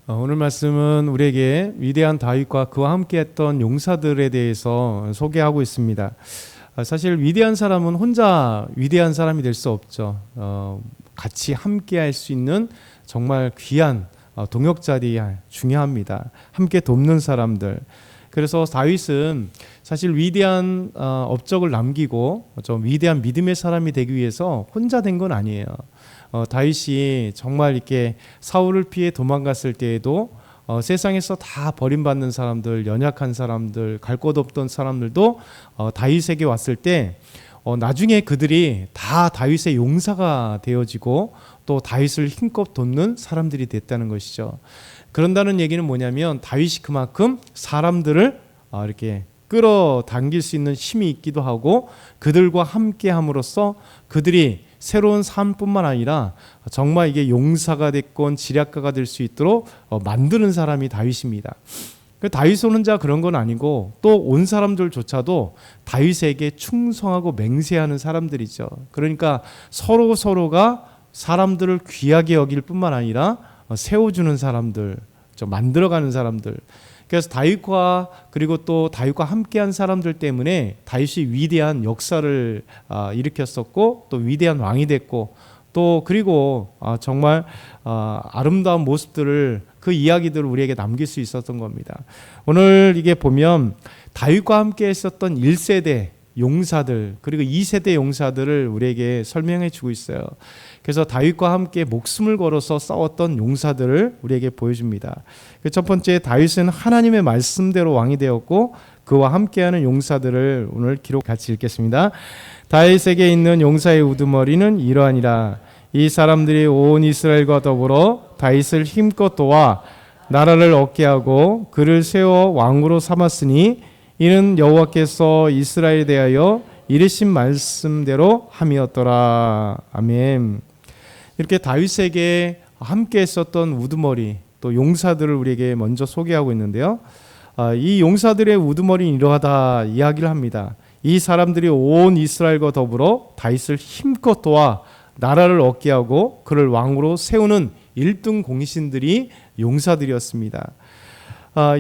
오늘 말씀은 우리에게 위대한 다윗과 그와 함께했던 용사들에 대해서 소개하고 있습니다. 사실 위대한 사람은 혼자 위대한 사람이 될 수 없죠. 같이 함께할 수 있는 정말 귀한 동역자들이 중요합니다. 함께 돕는 사람들. 그래서 다윗은 사실 위대한 업적을 남기고 좀 위대한 믿음의 사람이 되기 위해서 혼자 된 건 아니에요. 다윗이 정말 이렇게 사울을 피해 도망갔을 때에도 세상에서 다 버림받는 사람들, 연약한 사람들, 갈 곳 없던 사람들도 다윗에게 왔을 때 나중에 그들이 다 다윗의 용사가 되어지고 또 다윗을 힘껏 돕는 사람들이 됐다는 것이죠. 그런다는 얘기는 뭐냐면 다윗이 그만큼 사람들을 이렇게 끌어당길 수 있는 힘이 있기도 하고 그들과 함께 함으로써 그들이 새로운 삶뿐만 아니라 정말 이게 용사가 됐건 지략가가 될 수 있도록 만드는 사람이 다윗입니다. 다윗 혼자 그런 건 아니고 또 온 사람들조차도 다윗에게 충성하고 맹세하는 사람들이죠. 그러니까 서로가 사람들을 귀하게 여길 뿐만 아니라 세워주는 사람들, 만들어가는 사람들. 그래서 다윗과 그리고 또 다윗과 함께한 사람들 때문에 다윗이 위대한 역사를 일으켰었고 또 위대한 왕이 됐고 또 그리고 정말 아름다운 모습들을 그 이야기들을 우리에게 남길 수 있었던 겁니다. 오늘 이게 보면 다윗과 함께 했었던 1세대 용사들 그리고 2세대 용사들을 우리에게 설명해 주고 있어요. 그래서 다윗과 함께 목숨을 걸어서 싸웠던 용사들을 우리에게 보여줍니다. 첫 번째, 다윗은 하나님의 말씀대로 왕이 되었고 그와 함께하는 용사들을 오늘 기록 같이 읽겠습니다. 다윗에게 있는 용사의 우두머리는 이러하니라. 이 사람들이 온 이스라엘과 더불어 다윗을 힘껏 도와 나라를 얻게 하고 그를 세워 왕으로 삼았으니 이는 여호와께서 이스라엘에 대하여 이르신 말씀대로 함이었더라. 아멘. 이렇게 다윗에게 함께 했었던 우두머리 또 용사들을 우리에게 먼저 소개하고 있는데요. 이 용사들의 우두머리는 이러하다 이야기를 합니다. 이 사람들이 온 이스라엘과 더불어 다윗을 힘껏 도와 나라를 얻게 하고 그를 왕으로 세우는 1등 공신들이 용사들이었습니다.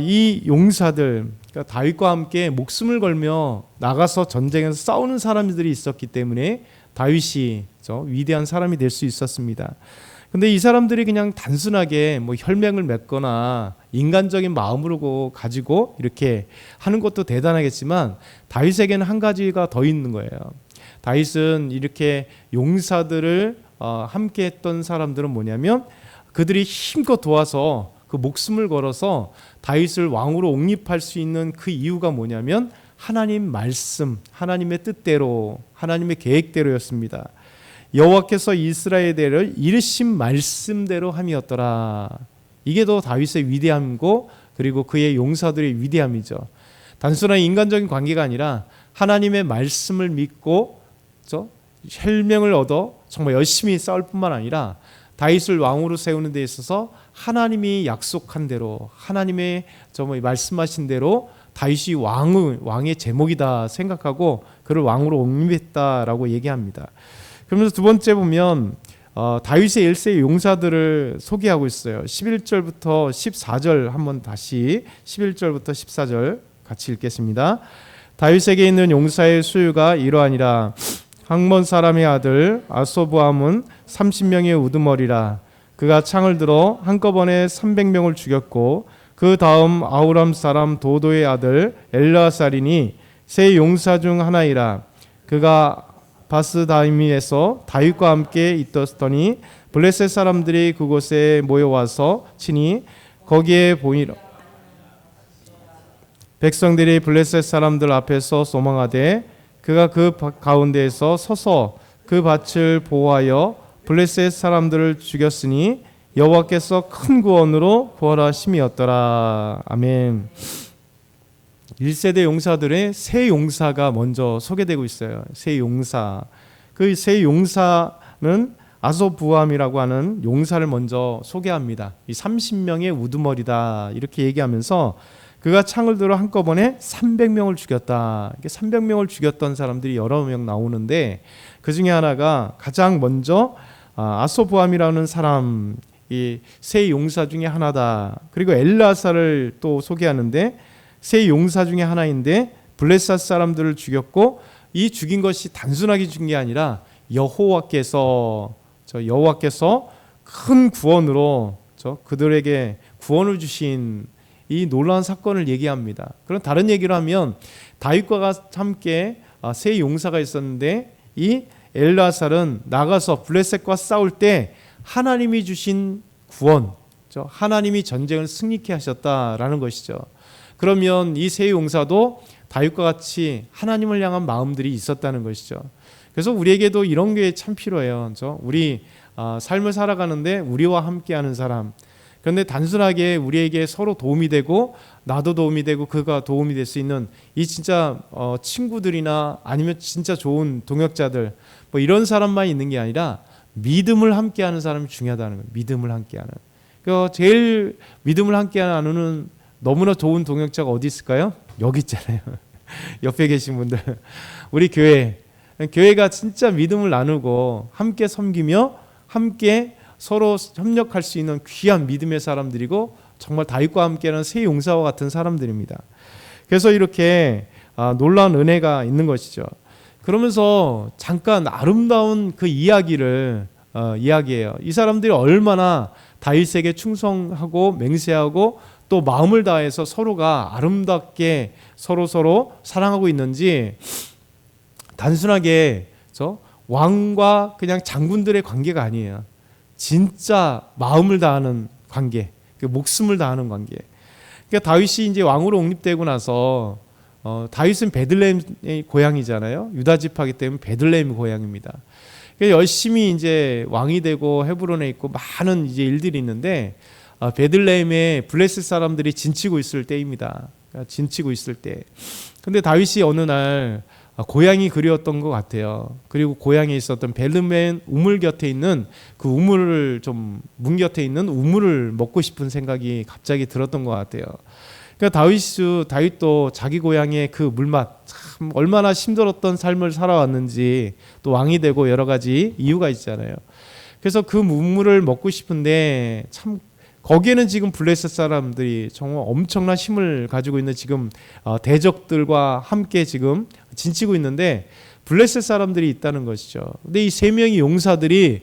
이 용사들, 그러니까 다윗과 함께 목숨을 걸며 나가서 전쟁에서 싸우는 사람들이 있었기 때문에 다윗이 위대한 사람이 될 수 있었습니다. 근데 이 사람들이 그냥 단순하게 혈맹을 맺거나 인간적인 마음으로 가지고 이렇게 하는 것도 대단하겠지만 다윗에게는 한 가지가 더 있는 거예요. 다윗은 이렇게 용사들을 함께 했던 사람들은 뭐냐면 그들이 힘껏 도와서 그 목숨을 걸어서 다윗을 왕으로 옹립할 수 있는 그 이유가 뭐냐면 하나님 말씀, 하나님의 뜻대로, 하나님의 계획대로였습니다. 여호와께서 이스라엘에 대하여 이르신 말씀대로 함이었더라. 이게 더 다윗의 위대함이고 그리고 그의 용사들의 위대함이죠. 단순한 인간적인 관계가 아니라 하나님의 말씀을 믿고 혈명을 얻어 정말 열심히 싸울 뿐만 아니라 다윗을 왕으로 세우는 데 있어서 하나님이 약속한 대로 하나님의 정말 말씀하신 대로 다윗이 왕의 제목이다 생각하고 그를 왕으로 옹립했다라고 얘기합니다. 그러면서 두 번째 보면 다윗의 1세 용사들을 소개하고 있어요. 11절부터 14절 한번 다시 11절부터 14절 같이 읽겠습니다. 다윗에게 있는 용사의 수유가 이러하니라. 학몬 사람의 아들 아소부함은 30명의 우두머리라. 그가 창을 들어 한꺼번에 300명을 죽였고 그 다음 아우람 사람 도도의 아들 엘르아살이니 세 용사 중 하나이라. 그가 바스다임에서 다윗과 함께 있었더니 블레셋 사람들이 그곳에 모여와서 치니 거기에 보이라. 백성들이 블레셋 사람들 앞에서 소망하되 그가 그 가운데에서 서서 그 밭을 보호하여 블레셋 사람들을 죽였으니 여호와께서 큰 구원으로 구원하심이었더라. 아멘. 1세대 용사들의 세 용사가 먼저 소개되고 있어요. 세 용사. 그 세 용사는 아소부함이라고 하는 용사를 먼저 소개합니다. 이 30명의 우두머리다 이렇게 얘기하면서 그가 창을 들어 한꺼번에 300명을 죽였다. 300명을 죽였던 사람들이 여러 명 나오는데 그 중에 하나가 가장 먼저 아소부함이라는 사람이 이 세 용사 중에 하나다. 그리고 엘르아사를 또 소개하는데 세 용사 중에 하나인데 블레셋 사람들을 죽였고 이 죽인 것이 단순하게 죽인 게 아니라 여호와께서 큰 구원으로 그들에게 구원을 주신 이 놀라운 사건을 얘기합니다. 그럼 다른 얘기로 하면 다윗과 함께 세 용사가 있었는데 이 엘르아살은 나가서 블레셋과 싸울 때 하나님이 주신 구원, 하나님이 전쟁을 승리케 하셨다라는 것이죠. 그러면 이 세 용사도 다윗과 같이 하나님을 향한 마음들이 있었다는 것이죠. 그래서 우리에게도 이런 게 참 필요해요. 우리 삶을 살아가는데 우리와 함께하는 사람. 그런데 단순하게 우리에게 서로 도움이 되고 나도 도움이 되고 그가 도움이 될 수 있는 이 진짜 친구들이나 아니면 진짜 좋은 동역자들 뭐 이런 사람만 있는 게 아니라 믿음을 함께하는 사람이 중요하다는 거예요. 믿음을 함께하는. 제일 믿음을 함께 나누는 너무나 좋은 동역자가 어디 있을까요? 여기 있잖아요. 옆에 계신 분들. 우리 교회가 진짜 믿음을 나누고 함께 섬기며 함께 서로 협력할 수 있는 귀한 믿음의 사람들이고 정말 다윗과 함께하는 세 용사와 같은 사람들입니다. 그래서 이렇게 놀라운 은혜가 있는 것이죠. 그러면서 잠깐 아름다운 그 이야기를 이야기해요. 이 사람들이 얼마나 다윗에게 충성하고 맹세하고 또 마음을 다해서 서로가 아름답게 서로 사랑하고 있는지 단순하게 왕과 그냥 장군들의 관계가 아니에요. 진짜 마음을 다하는 관계, 목숨을 다하는 관계. 그러니까 다윗이 이제 왕으로 옹립되고 나서 다윗은 베들레헴의 고향이잖아요. 유다 지파이기 때문에 베들레헴 고향입니다. 그러니까 열심히 이제 왕이 되고 헤브론에 있고 많은 이제 일들이 있는데 베들레헴에 블레셋 사람들이 진치고 있을 때입니다. 진치고 있을 때. 근데 다윗이 어느 날 고향이 그리웠던 것 같아요. 그리고 고향에 있었던 베들레헴 우물 곁에 있는 그 우물을 문 곁에 있는 우물을 먹고 싶은 생각이 갑자기 들었던 것 같아요. 그러니까 다윗도 자기 고향의 그 물맛 참 얼마나 힘들었던 삶을 살아왔는지 또 왕이 되고 여러 가지 이유가 있잖아요. 그래서 그 우물을 먹고 싶은데 참 거기에는 지금 블레셋 사람들이 정말 엄청난 힘을 가지고 있는 지금 대적들과 함께 지금 진치고 있는데 블레셋 사람들이 있다는 것이죠. 근데 이 세 명의 용사들이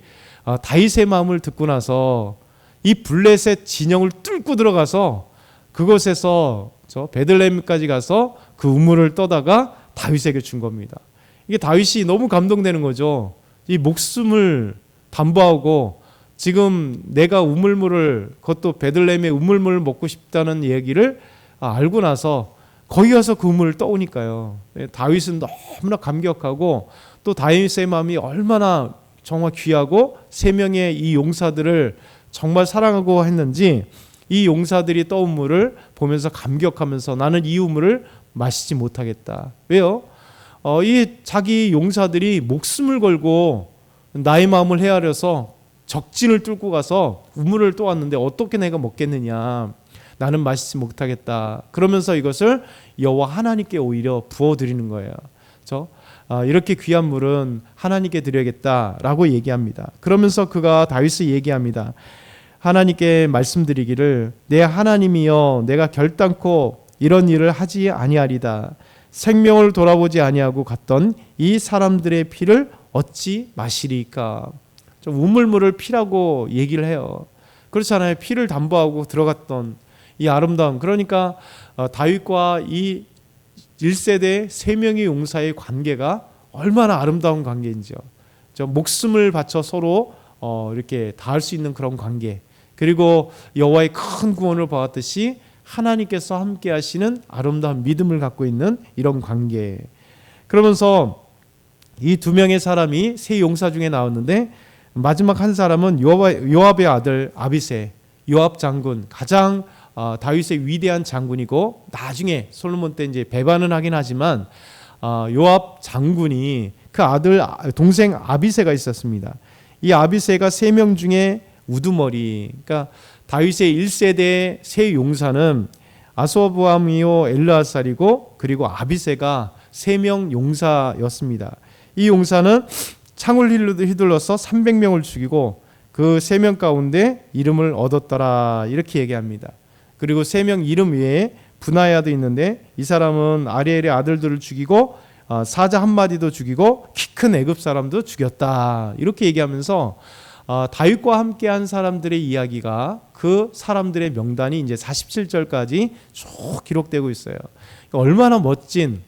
다윗의 마음을 듣고 나서 이 블레셋 진영을 뚫고 들어가서 그곳에서 베들레헴까지 가서 그 우물을 떠다가 다윗에게 준 겁니다. 이게 다윗이 너무 감동되는 거죠. 이 목숨을 담보하고 지금 내가 우물물을 그것도 베들레헴의 우물물을 먹고 싶다는 얘기를 알고 나서 거기 가서 그 우물을 떠오니까요. 다윗은 너무나 감격하고 또 다윗의 마음이 얼마나 정말 귀하고 세 명의 이 용사들을 정말 사랑하고 했는지 이 용사들이 떠온 물을 보면서 감격하면서 나는 이 우물을 마시지 못하겠다. 왜요? 이 자기 용사들이 목숨을 걸고 나의 마음을 헤아려서 적진을 뚫고 가서 우물을 떠왔는데 어떻게 내가 먹겠느냐. 나는 마시지 못하겠다. 그러면서 이것을 여호와 하나님께 오히려 부어드리는 거예요. 이렇게 귀한 물은 하나님께 드려야겠다라고 얘기합니다. 그러면서 그가 다윗을 얘기합니다. 하나님께 말씀드리기를 내 하나님이여 내가 결단코 이런 일을 하지 아니하리다. 생명을 돌아보지 아니하고 갔던 이 사람들의 피를 어찌 마시리까. 우물물을 피라고 얘기를 해요. 그렇잖아요. 피를 담보하고 들어갔던 이 아름다움. 그러니까 다윗과 이 1세대 3명의 용사의 관계가 얼마나 아름다운 관계인지요. 목숨을 바쳐 서로 이렇게 다할 수 있는 그런 관계. 그리고 여호와의 큰 구원을 보았듯이 하나님께서 함께 하시는 아름다운 믿음을 갖고 있는 이런 관계. 그러면서 이 두 명의 사람이 세 용사 중에 나왔는데 마지막 한 사람은 요압의 아들 아비새, 요압 장군, 가장 다윗의 위대한 장군이고 나중에 솔로몬 때 이제 배반은 하긴 하지만 요압 장군이 그 아들 동생 아비새가 있었습니다. 이 아비새가 3명 중에 우두머리. 그러니까 다윗의 1세대 세 용사는 아소부암이요 엘르아살이고 그리고 아비새가 3명 용사였습니다. 이 용사는 창을 휘둘러서 300명을 죽이고 그 3명 가운데 이름을 얻었더라 이렇게 얘기합니다. 그리고 3명 이름 위에 분하야도 있는데 이 사람은 아리엘의 아들들을 죽이고 사자 한 마디도 죽이고 키 큰 애굽 사람도 죽였다 이렇게 얘기하면서 다윗과 함께한 사람들의 이야기가 그 사람들의 명단이 이제 47절까지 쭉 기록되고 있어요. 얼마나 멋진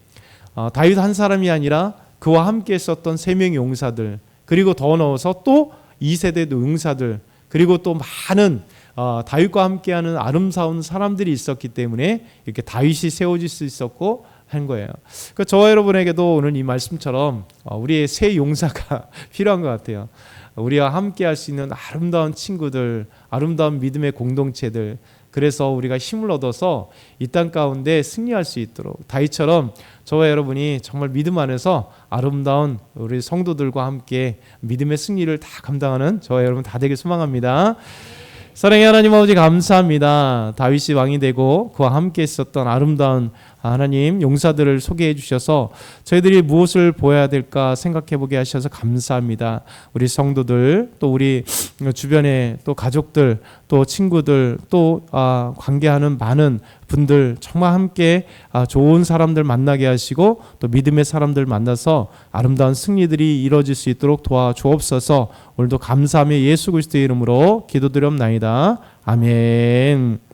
다윗 한 사람이 아니라 그와 함께 있었던 3명의 용사들, 그리고 더 넣어서 또 2세대 용사들, 그리고 또 많은 다윗과 함께하는 아름다운 사람들이 있었기 때문에 이렇게 다윗이 세워질 수 있었고 한 거예요. 그러니까 저와 여러분에게도 오늘 이 말씀처럼 우리의 새 용사가 필요한 것 같아요. 우리와 함께 할 수 있는 아름다운 친구들, 아름다운 믿음의 공동체들, 그래서 우리가 힘을 얻어서 이 땅 가운데 승리할 수 있도록 다윗처럼 저와 여러분이 정말 믿음 안에서 아름다운 우리 성도들과 함께 믿음의 승리를 다 감당하는 저와 여러분 다 되길 소망합니다. 사랑의 하나님 아버지 감사합니다. 다윗이 왕이 되고 그와 함께 있었던 아름다운 하나님 용사들을 소개해 주셔서 저희들이 무엇을 보여야 될까 생각해 보게 하셔서 감사합니다. 우리 성도들, 또 우리 주변에 또 가족들, 또 친구들, 또 관계하는 많은 분들 정말 함께 좋은 사람들 만나게 하시고 또 믿음의 사람들 만나서 아름다운 승리들이 이루어질 수 있도록 도와주옵소서. 오늘도 감사하며 예수 그리스도의 이름으로 기도드렸나이다. 아멘.